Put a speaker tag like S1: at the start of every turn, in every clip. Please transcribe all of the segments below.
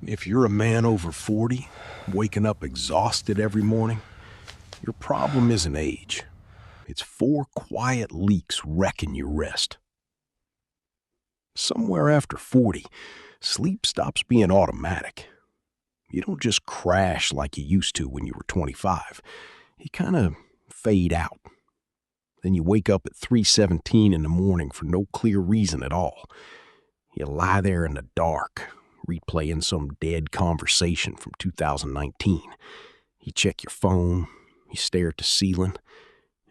S1: If you're a man over 40, waking up exhausted every morning, your problem isn't age. It's 4 quiet leaks wrecking your rest. Somewhere after 40, sleep stops being automatic. You don't just crash like you used to when you were 25. You kind of fade out. Then you wake up at 3:17 in the morning for no clear reason at all. You lie there in the dark, replaying some dead conversation from 2019. You check your phone, you stare at the ceiling,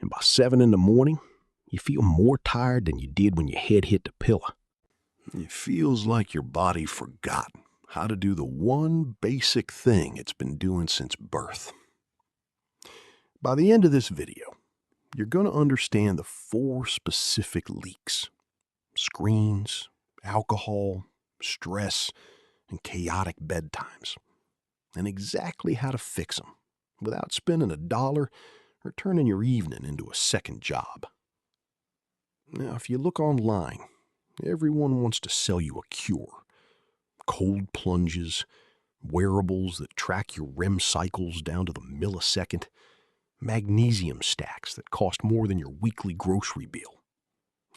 S1: and by 7 in the morning, you feel more tired than you did when your head hit the pillow. It feels like your body forgot how to do the one basic thing it's been doing since birth. By the end of this video, you're going to understand the 4 specific leaks: screens, alcohol, stress, and chaotic bedtimes, and exactly how to fix them without spending $1 or turning your evening into a second job. Now, if you look online, everyone wants to sell you a cure. Cold plunges, wearables that track your REM cycles down to the millisecond, magnesium stacks that cost more than your weekly grocery bill,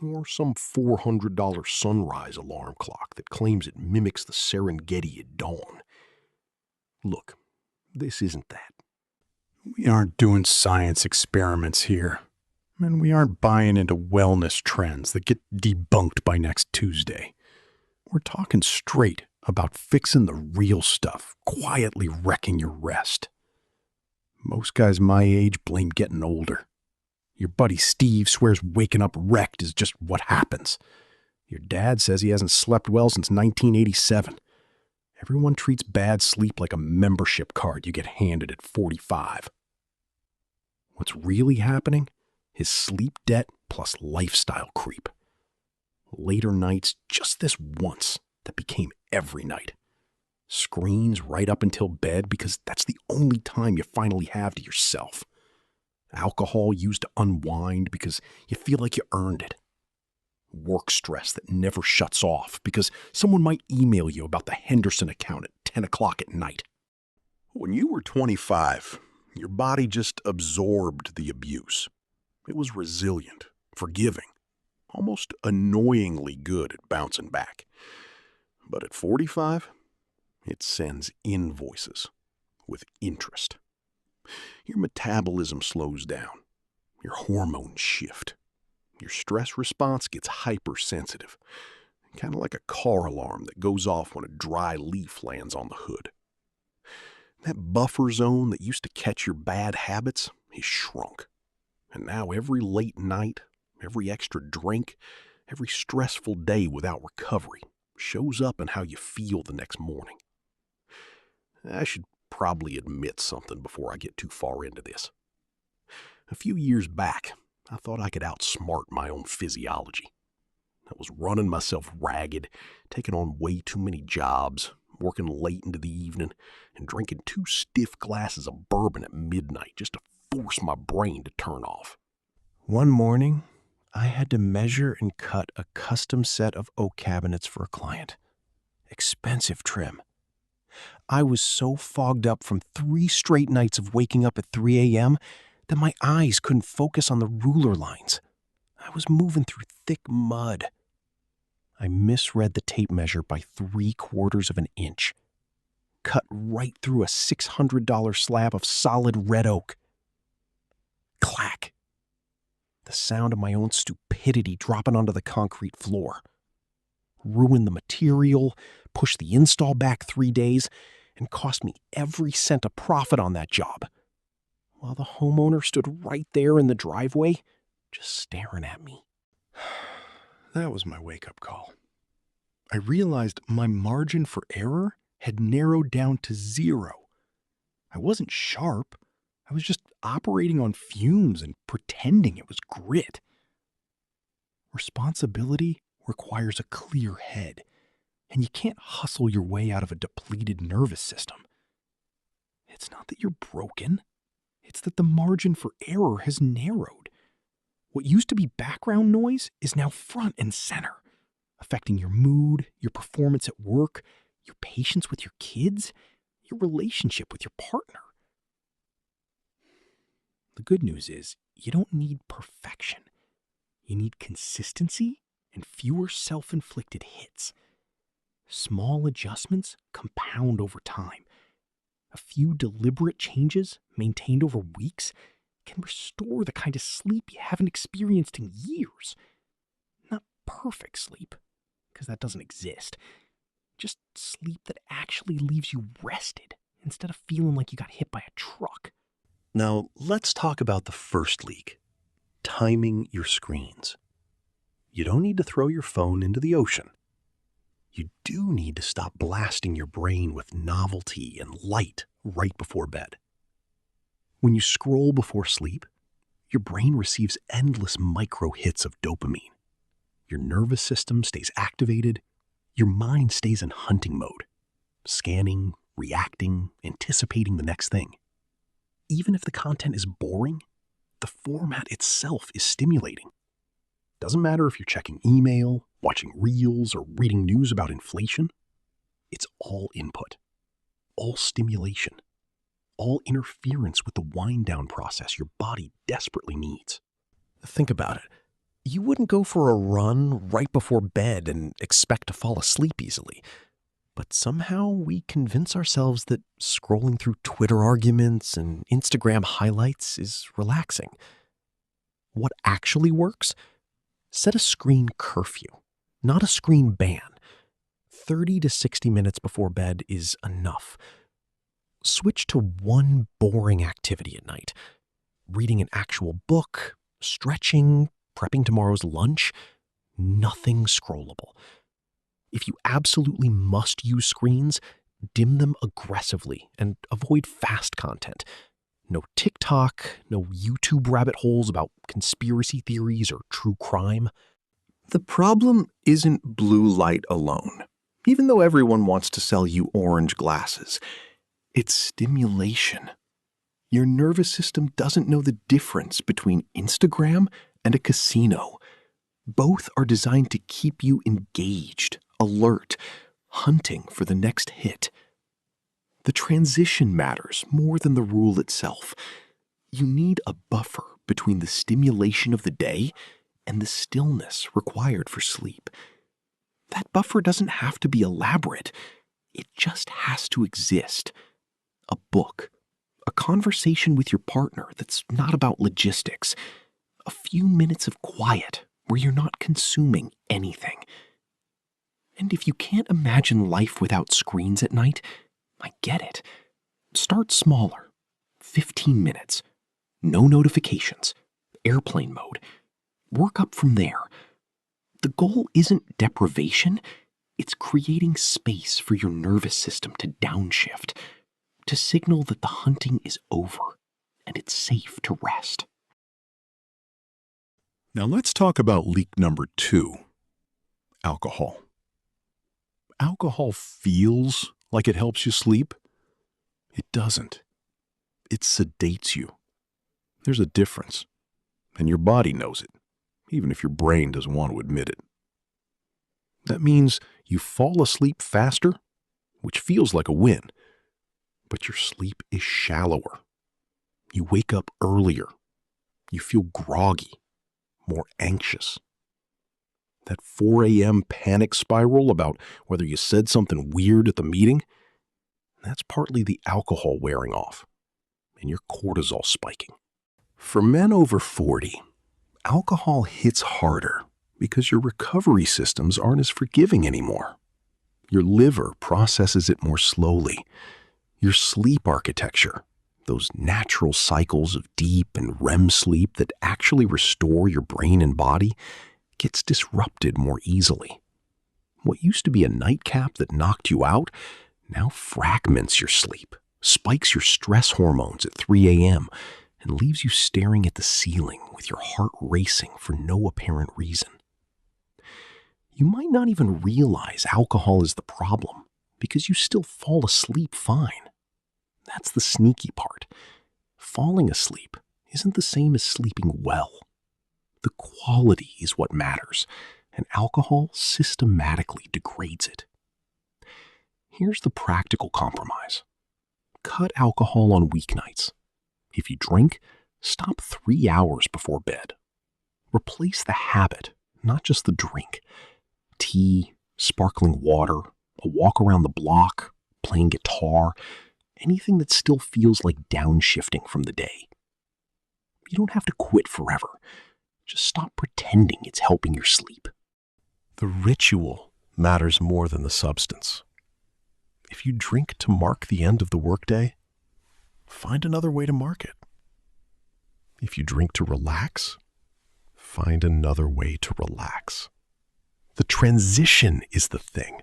S1: or some $400 sunrise alarm clock that claims it mimics the Serengeti at dawn. Look, this isn't that.
S2: We aren't doing science experiments here, and we aren't buying into wellness trends that get debunked by next Tuesday. We're talking straight about fixing the real stuff, quietly wrecking your rest. Most guys my age blame getting older. Your buddy Steve swears waking up wrecked is just what happens. Your dad says he hasn't slept well since 1987. Everyone treats bad sleep like a membership card you get handed at 45. What's really happening is sleep debt plus lifestyle creep. Later nights, just this once, that became every night. Screens right up until bed because that's the only time you finally have to yourself. Alcohol used to unwind because you feel like you earned it. Work stress that never shuts off because someone might email you about the Henderson account at 10 o'clock at night.
S1: When you were 25, your body just absorbed the abuse. It was resilient, forgiving, almost annoyingly good at bouncing back. But at 45, it sends invoices with interest. Your metabolism slows down. Your hormones shift. Your stress response gets hypersensitive, kind of like a car alarm that goes off when a dry leaf lands on the hood. That buffer zone that used to catch your bad habits is shrunk. And now every late night, every extra drink, every stressful day without recovery shows up in how you feel the next morning. I should probably admit something before I get too far into this. A few years back, I thought I could outsmart my own physiology. I was running myself ragged, taking on way too many jobs, working late into the evening, and drinking 2 stiff glasses of bourbon at midnight just to force my brain to turn off. One morning, I had to measure and cut a custom set of oak cabinets for a client. Expensive trim. I was so fogged up from 3 straight nights of waking up at 3 a.m. that my eyes couldn't focus on the ruler lines. I was moving through thick mud. I misread the tape measure by 3/4 of an inch. Cut right through a $600 slab of solid red oak. Clack. The sound of my own stupidity dropping onto the concrete floor. Ruined the material, pushed the install back 3 days, and cost me every cent of profit on that job. While the homeowner stood right there in the driveway, just staring at me. That was my wake-up call. I realized my margin for error had narrowed down to 0. I wasn't sharp. I was just operating on fumes and pretending it was grit. Responsibility requires a clear head, and you can't hustle your way out of a depleted nervous system. It's not that you're broken. It's that the margin for error has narrowed. What used to be background noise is now front and center, affecting your mood, your performance at work,
S3: your patience with your kids, your relationship with your partner. The good news is you don't need perfection. You need consistency and fewer self-inflicted hits. Small adjustments compound over time. A few deliberate changes maintained over weeks can restore the kind of sleep you haven't experienced in years. Not perfect sleep, because that doesn't exist. Just sleep that actually leaves you rested instead of feeling like you got hit by a truck.
S2: Now, let's talk about the first leak, timing your screens. You don't need to throw your phone into the ocean. You do need to stop blasting your brain with novelty and light right before bed. When you scroll before sleep, your brain receives endless micro hits of dopamine. Your nervous system stays activated. Your mind stays in hunting mode, scanning, reacting, anticipating the next thing. Even if the content is boring, the format itself is stimulating. Doesn't matter if you're checking email, watching reels, or reading news about inflation. It's all input, all stimulation, all interference with the wind-down process your body desperately needs. Think about it. You wouldn't go for a run right before bed and expect to fall asleep easily. But somehow we convince ourselves that scrolling through Twitter arguments and Instagram highlights is relaxing. What actually works? Set a screen curfew, not a screen ban. 30 to 60 minutes before bed is enough. Switch to one boring activity at night. Reading an actual book, stretching, prepping tomorrow's lunch. Nothing scrollable. If you absolutely must use screens, dim them aggressively and avoid fast content. No TikTok, no YouTube rabbit holes about conspiracy theories or true crime. The problem isn't blue light alone, even though everyone wants to sell you orange glasses. It's stimulation. Your nervous system doesn't know the difference between Instagram and a casino. Both are designed to keep you engaged, alert, hunting for the next hit. The transition matters more than the rule itself. You need a buffer between the stimulation of the day and the stillness required for sleep. That buffer doesn't have to be elaborate. It just has to exist. A book, a conversation with your partner that's not about logistics, a few minutes of quiet where you're not consuming anything. And if you can't imagine life without screens at night, I get it. Start smaller. 15 minutes. No notifications. Airplane mode. Work up from there. The goal isn't deprivation. It's creating space for your nervous system to downshift, to signal that the hunting is over and it's safe to rest.
S1: Now let's talk about leak number 2, alcohol. Alcohol feels like it helps you sleep. It doesn't. It sedates you. There's a difference, and your body knows it, even if your brain doesn't want to admit it. That means you fall asleep faster, which feels like a win, but your sleep is shallower. You wake up earlier. You feel groggy, more anxious. That 4 a.m. panic spiral about whether you said something weird at the meeting, that's partly the alcohol wearing off and your cortisol spiking. For men over 40, alcohol hits harder because your recovery systems aren't as forgiving anymore. Your liver processes it more slowly. Your sleep architecture, those natural cycles of deep and REM sleep that actually restore your brain and body, gets disrupted more easily. What used to be a nightcap that knocked you out now fragments your sleep, spikes your stress hormones at 3 a.m., and leaves you staring at the ceiling with your heart racing for no apparent reason. You might not even realize alcohol is the problem because you still fall asleep fine. That's the sneaky part. Falling asleep isn't the same as sleeping well. The quality is what matters, and alcohol systematically degrades it.
S3: Here's the practical compromise. Cut alcohol on weeknights. If you drink, stop 3 hours before bed. Replace the habit, not just the drink. Tea, sparkling water, a walk around the block, playing guitar, anything that still feels like downshifting from the day. You don't have to quit forever. Just stop pretending it's helping your sleep.
S4: The ritual matters more than the substance. If you drink to mark the end of the workday, find another way to mark it. If you drink to relax, find another way to relax. The transition is the thing,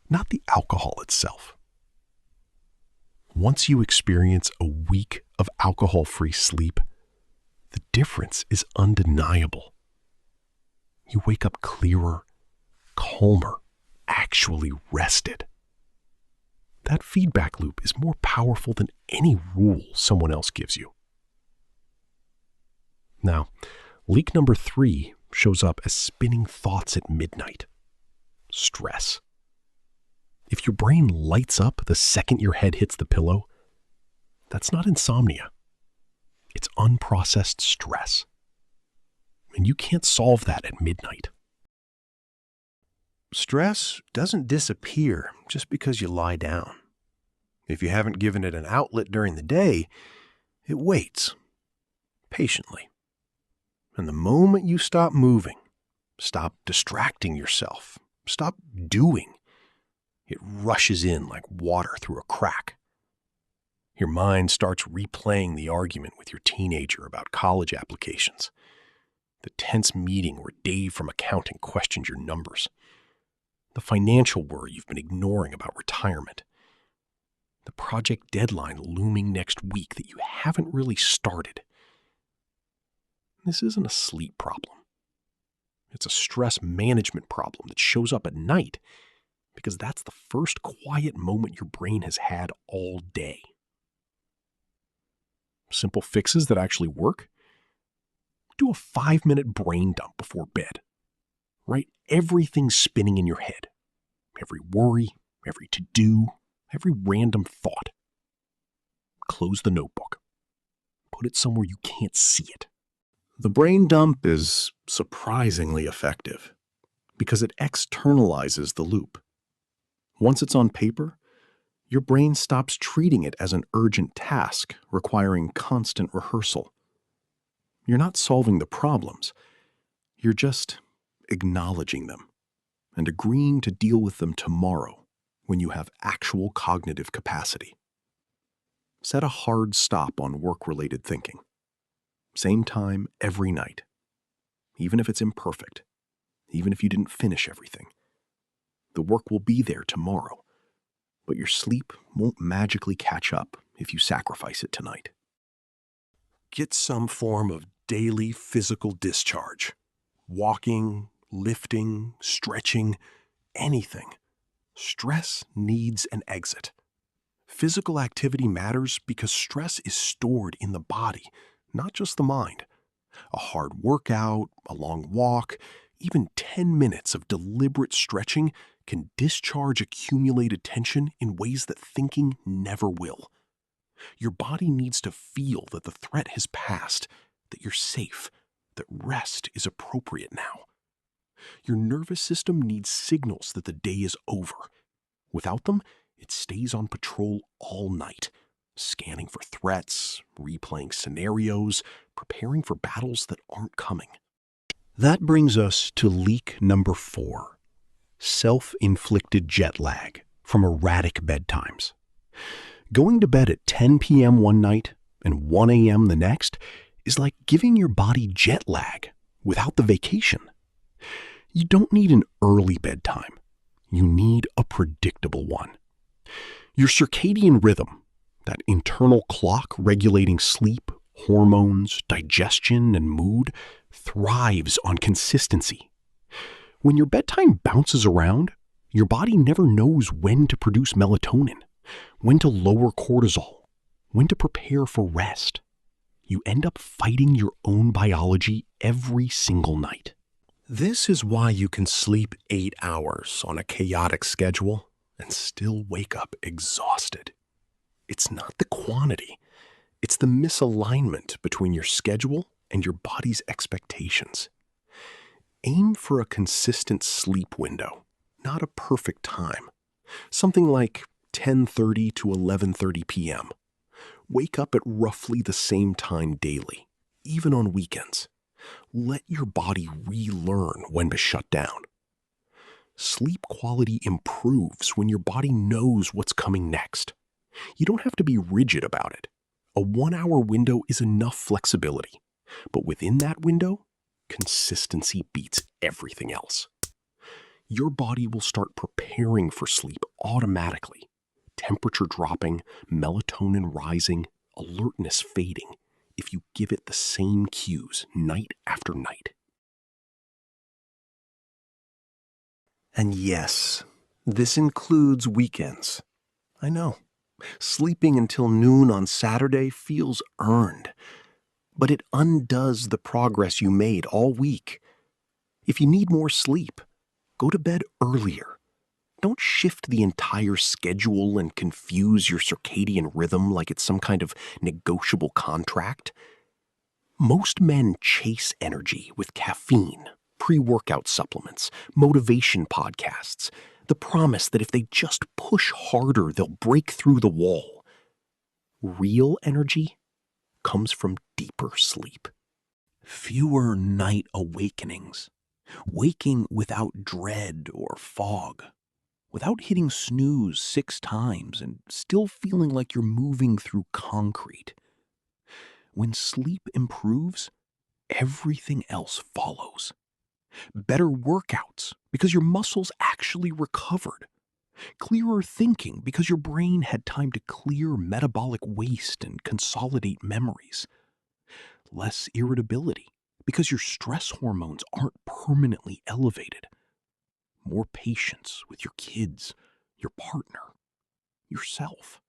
S4: not the alcohol itself. Once you experience a week of alcohol-free sleep, the difference is undeniable. You wake up clearer, calmer, actually rested. That feedback loop is more powerful than any rule someone else gives you. Now, leak number 3 shows up as spinning thoughts at midnight. Stress. If your brain lights up the second your head hits the pillow, that's not insomnia. It's unprocessed stress. And you can't solve that at midnight.
S2: Stress doesn't disappear just because you lie down. If you haven't given it an outlet during the day, it waits patiently. And the moment you stop moving, stop distracting yourself, stop doing, it rushes in like water through a crack. Your mind starts replaying the argument with your teenager about college applications, the tense meeting where Dave from accounting questioned your numbers, the financial worry you've been ignoring about retirement, the project deadline looming next week that you haven't really started. This isn't a sleep problem. It's a stress management problem that shows up at night because that's the first quiet moment your brain has had all day. Simple fixes that actually work? Do a 5-minute brain dump before bed. Write everything spinning in your head. Every worry, every to-do, every random thought. Close the notebook. Put it somewhere you can't see it.
S1: The brain dump is surprisingly effective because it externalizes the loop. Once it's on paper, your brain stops treating it as an urgent task requiring constant rehearsal. You're not solving the problems. You're just acknowledging them and agreeing to deal with them tomorrow when you have actual cognitive capacity. Set a hard stop on work-related thinking. Same time every night. Even if it's imperfect, even if you didn't finish everything. The work will be there tomorrow, but your sleep won't magically catch up if you sacrifice it tonight.
S4: Get some form of daily physical discharge. Walking, lifting, stretching, anything. Stress needs an exit. Physical activity matters because stress is stored in the body, not just the mind. A hard workout, a long walk, even 10 minutes of deliberate stretching can discharge accumulated tension in ways that thinking never will. Your body needs to feel that the threat has passed, that you're safe, that rest is appropriate now. Your nervous system needs signals that the day is over. Without them, it stays on patrol all night, scanning for threats, replaying scenarios, preparing for battles that aren't coming.
S1: That brings us to leak number 4, self-inflicted jet lag from erratic bedtimes. Going to bed at 10 p.m. one night and 1 a.m. the next is like giving your body jet lag without the vacation. You don't need an early bedtime. You need a predictable one. Your circadian rhythm, that internal clock regulating sleep, hormones, digestion, and mood, thrives on consistency. When your bedtime bounces around, your body never knows when to produce melatonin, when to lower cortisol, when to prepare for rest. You end up fighting your own biology every single night.
S4: This is why you can sleep 8 hours on a chaotic schedule and still wake up exhausted. It's not the quantity. It's the misalignment between your schedule and your body's expectations. Aim for a consistent sleep window, not a perfect time. Something like 10:30 to 11:30 p.m. Wake up at roughly the same time daily, even on weekends. Let your body relearn when to shut down. Sleep quality improves when your body knows what's coming next. You don't have to be rigid about it. A 1-hour window is enough flexibility, but within that window, consistency beats everything else. Your body will start preparing for sleep automatically. Temperature dropping, melatonin rising, alertness fading, if you give it the same cues night after night. And yes, this includes weekends. I know. Sleeping until noon on Saturday feels earned, but it undoes the progress you made all week. If you need more sleep, go to bed earlier. Don't shift the entire schedule and confuse your circadian rhythm like it's some kind of negotiable contract. Most men chase energy with caffeine, pre-workout supplements, motivation podcasts, the promise that if they just push harder, they'll break through the wall. Real energy comes from deeper sleep. Fewer night awakenings. Waking without dread or fog. Without hitting snooze 6 times and still feeling like you're moving through concrete. When sleep improves, everything else follows. Better workouts because your muscles actually recovered. Clearer thinking because your brain had time to clear metabolic waste and consolidate memories. Less irritability because your stress hormones aren't permanently elevated. More patience with your kids, your partner, yourself.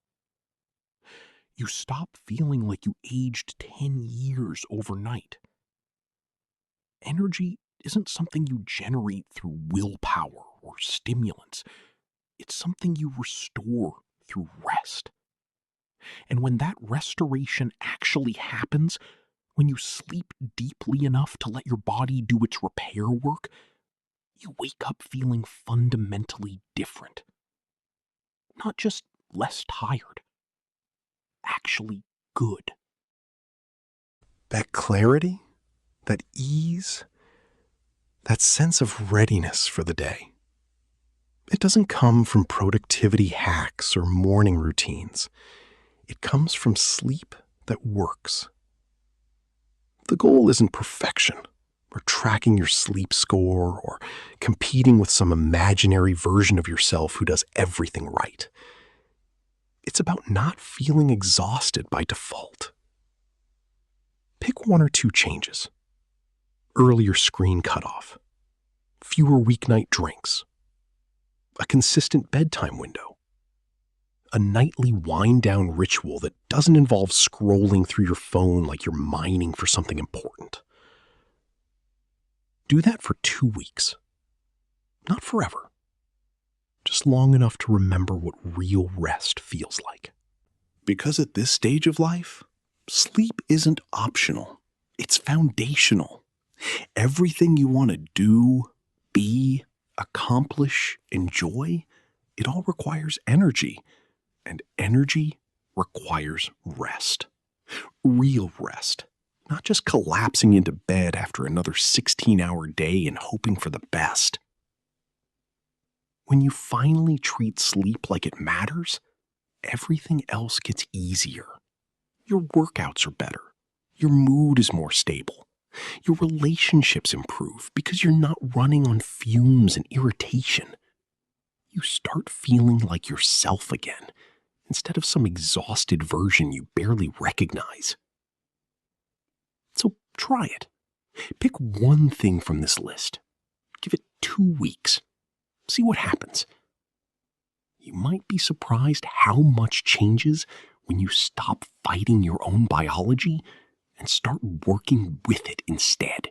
S4: You stop feeling like you aged 10 years overnight. Energy isn't something you generate through willpower or stimulants. It's something you restore through rest. And when that restoration actually happens, when you sleep deeply enough to let your body do its repair work, you wake up feeling fundamentally different. Not just less tired. Actually good. That clarity, that ease, that sense of readiness for the day. It doesn't come from productivity hacks or morning routines. It comes from sleep that works. The goal isn't perfection, or tracking your sleep score, or competing with some imaginary version of yourself who does everything right. It's about not feeling exhausted by default. Pick 1 or 2 changes. Earlier screen cutoff. Fewer weeknight drinks. A consistent bedtime window. A nightly wind-down ritual that doesn't involve scrolling through your phone like you're mining for something important. Do that for 2 weeks. Not forever. Just long enough to remember what real rest feels like. Because at this stage of life, sleep isn't optional. It's foundational. Everything you want to do, be, accomplish, enjoy, it all requires energy. And energy requires rest. Real rest. Not just collapsing into bed after another 16-hour day and hoping for the best. When you finally treat sleep like it matters, everything else gets easier. Your workouts are better. Your mood is more stable. Your relationships improve because you're not running on fumes and irritation. You start feeling like yourself again, instead of some exhausted version you barely recognize. So try it. Pick 1 thing from this list. Give it 2 weeks. See what happens. You might be surprised how much changes when you stop fighting your own biology and start working with it instead.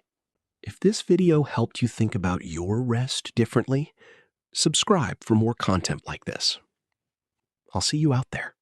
S4: If this video helped you think about your rest differently,
S5: Subscribe for more content like this. I'll see you out there.